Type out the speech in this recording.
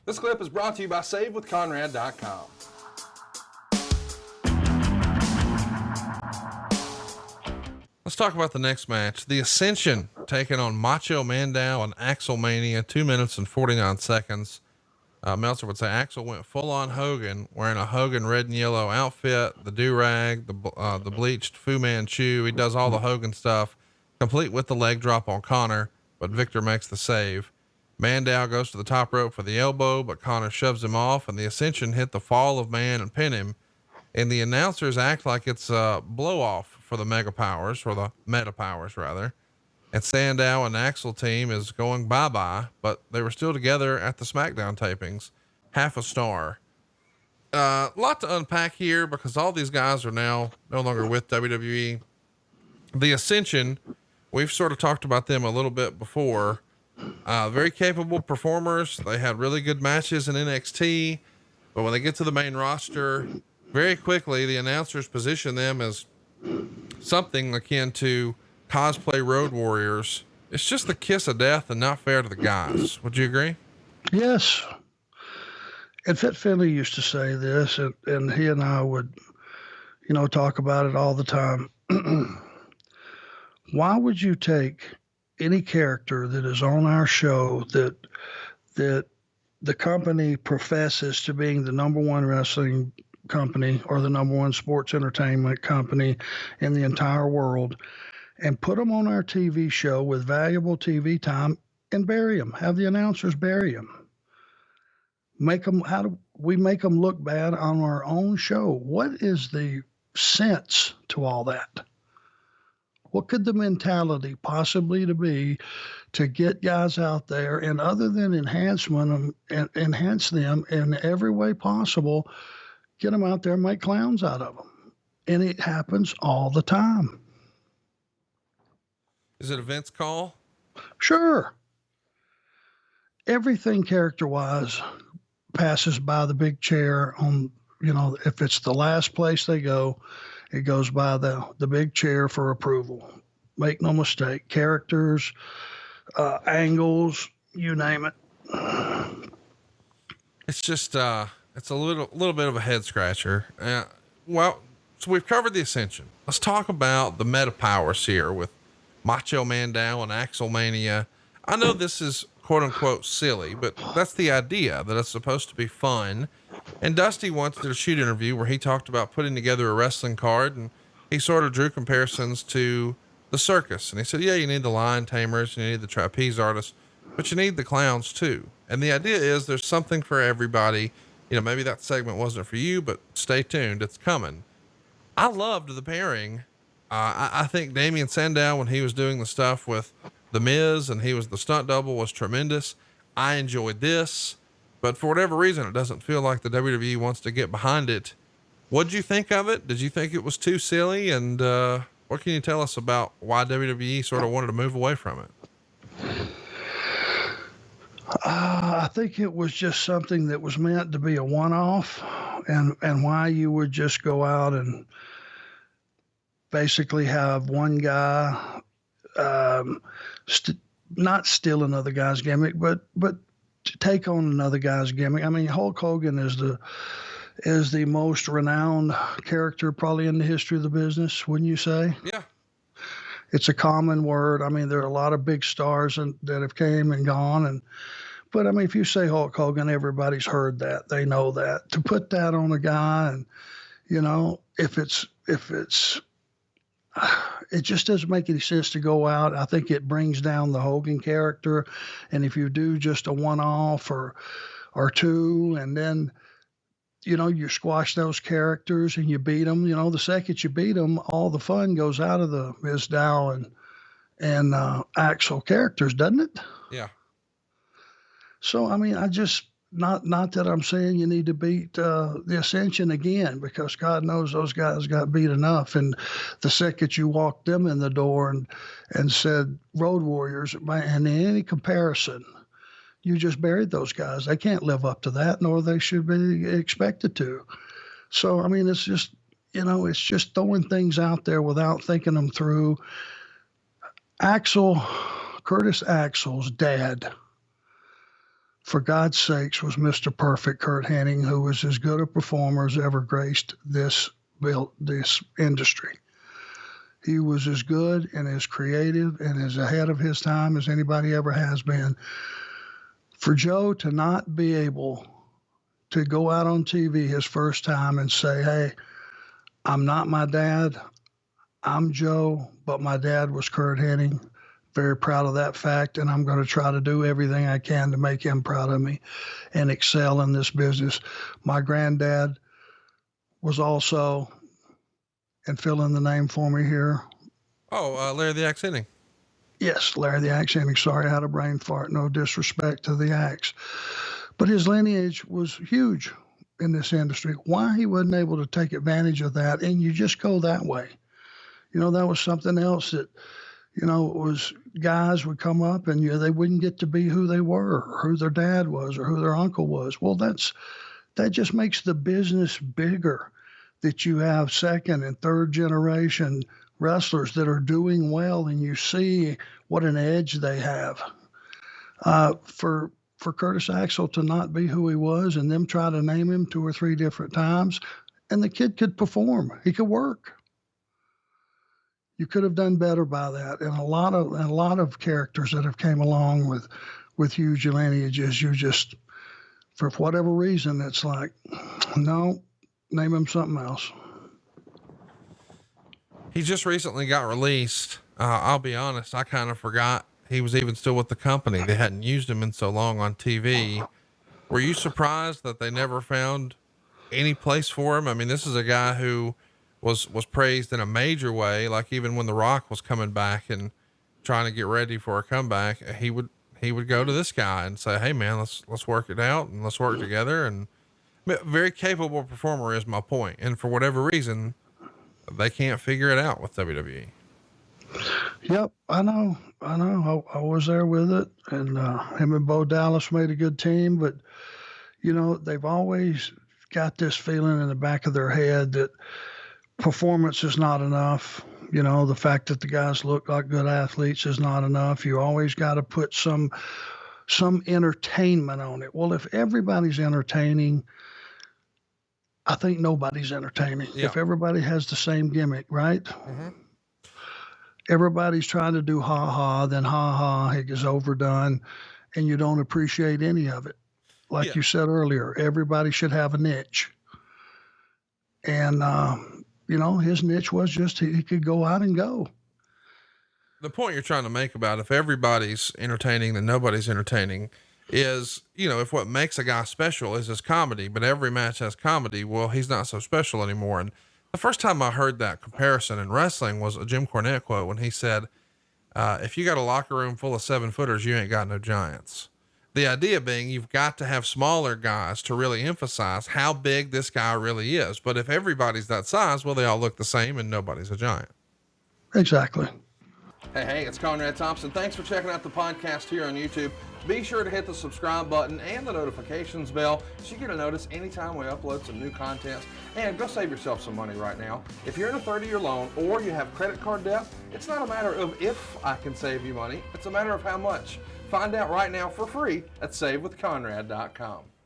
This clip is brought to you by SaveWithConrad.com. Let's talk about the next match. The Ascension taking on Macho Mandow and Axelmania, 2 minutes and 49 seconds. Meltzer would say Axel went full on Hogan, wearing a Hogan red and yellow outfit, the do-rag, the bleached Fu Manchu. He does all the Hogan stuff, complete with the leg drop on Connor, but Victor makes the save. Mandow goes to the top rope for the elbow, but Connor shoves him off, and the Ascension hit the fall of man and pin him. And the announcers act like it's a blow off for the Mega Powers, or the Meta Powers rather. And Sandow and Axel team is going bye-bye, but they were still together at the SmackDown tapings. Half a star. Lot to unpack here because all these guys are now no longer with WWE. The Ascension, we've sort of talked about them a little bit before. Very capable performers. They had really good matches in NXT, but when they get to the main roster, very quickly, the announcers position them as something akin to cosplay road warriors. It's just the kiss of death and not fair to the guys. Would you agree? Yes. And Fit Finley used to say this, and he and I would, talk about it all the time. Why would you take any character that is on our show that the company professes to being the number one wrestling company or the number one sports entertainment company in the entire world, and put them on our TV show with valuable TV time and bury them, have the announcers bury them, how do we make them look bad on our own show? What is the sense to all that? What could the mentality possibly to be to get guys out there, and other than enhance them in every way possible, get them out there and make clowns out of them? And it happens all the time. Is it a Vince call? Sure. Everything character-wise passes by the big chair on, if it's the last place they go, it goes by the big chair for approval. Make no mistake. Characters, angles, you name it. It's just, it's a little bit of a head scratcher. So we've covered the Ascension. Let's talk about the Meta Powers here with Macho Mandow and Axelmania. I know this is quote unquote silly, but that's the idea, that it's supposed to be fun. And Dusty once did a shoot interview where he talked about putting together a wrestling card, and he sort of drew comparisons to the circus. And he said, yeah, you need the lion tamers, you need the trapeze artists, but you need the clowns too. And the idea is there's something for everybody. Maybe that segment wasn't for you, but stay tuned. It's coming. I loved the pairing. I think Damian Sandow, when he was doing the stuff with The Miz and he was the stunt double, was tremendous. I enjoyed this, but for whatever reason, it doesn't feel like the WWE wants to get behind it. What'd you think of it? Did you think it was too silly? And, what can you tell us about why WWE sort of wanted to move away from it? I think it was just something that was meant to be a one-off, and why you would just go out and basically have one guy, not steal another guy's gimmick, but take on another guy's gimmick. I mean, Hulk Hogan is the most renowned character probably in the history of the business, wouldn't you say? Yeah. It's a common word. I mean, there are a lot of big stars that have came and gone, but I mean, if you say Hulk Hogan, everybody's heard that. They know that. To put that on a guy, and if it's it just doesn't make any sense to go out. I think it brings down the Hogan character. And if you do just a one-off or two, and then, you squash those characters and you beat them, the second you beat them, all the fun goes out of the Miz Dow and Axel characters, doesn't it? Yeah. So, I mean, not that I'm saying you need to beat the Ascension again, because God knows those guys got beat enough. And the second you walked them in the door and said Road Warriors, and in any comparison, you just buried those guys. They can't live up to that, nor they should be expected to. So, I mean, it's just, it's just throwing things out there without thinking them through. Curtis Axel's dad for God's sakes, was Mr. Perfect Kurt Hennig, who was as good a performer as ever graced this industry. He was as good and as creative and as ahead of his time as anybody ever has been. For Joe to not be able to go out on TV his first time and say, hey, I'm not my dad, I'm Joe, but my dad was Kurt Hennig. Very proud of that fact, and I'm going to try to do everything I can to make him proud of me and excel in this business. My granddad was also, and fill in the name for me here. Larry the Axe Hennig. Yes, Larry the Axe Hennig. Sorry, I had a brain fart. No disrespect to the Axe. But his lineage was huge in this industry. Why he wasn't able to take advantage of that, and you just go that way. That was something else that, it was guys would come up and they wouldn't get to be who they were, or who their dad was, or who their uncle was. Well, that just makes the business bigger, that you have second and third generation wrestlers that are doing well, and you see what an edge they have. For Curtis Axel to not be who he was, and them try to name him 2 or 3 different times, and the kid could perform, he could work. You could have done better by that, and a lot of characters that have came along with huge lineages. You just, for whatever reason, it's like, no, name him something else. He just recently got released. I'll be honest, I kind of forgot he was even still with the company. They hadn't used him in so long on TV. Were you surprised that they never found any place for him? I mean, this is a guy who was praised in a major way. Like even when The Rock was coming back and trying to get ready for a comeback, he would go to this guy and say, hey man, let's work it out and let's work together. And very capable performer is my point. And for whatever reason, they can't figure it out with WWE. Yep. I know. I was there with it, and him and Bo Dallas made a good team, but they've always got this feeling in the back of their head that performance is not enough. The fact that the guys look like good athletes is not enough. You always got to put some entertainment on it. Well, if everybody's entertaining, I think nobody's entertaining. Yeah. If everybody has the same gimmick, right? Mm-hmm. Everybody's trying to do ha-ha, then ha-ha, it gets overdone, and you don't appreciate any of it. Like you said earlier, everybody should have a niche. And, his niche was just he could go out and go. The point you're trying to make about if everybody's entertaining, then nobody's entertaining is, if what makes a guy special is his comedy, but every match has comedy, well, he's not so special anymore. And the first time I heard that comparison in wrestling was a Jim Cornette quote when he said, if you got a locker room full of 7-footers, you ain't got no giants. The idea being you've got to have smaller guys to really emphasize how big this guy really is. But if everybody's that size, well, they all look the same and nobody's a giant. Exactly. Hey, it's Conrad Thompson. Thanks for checking out the podcast here on YouTube. Be sure to hit the subscribe button and the notifications bell so you get a notice anytime we upload some new content. And go save yourself some money right now. If you're in a 30-year loan or you have credit card debt, it's not a matter of if I can save you money. It's a matter of how much. Find out right now for free at SaveWithConrad.com.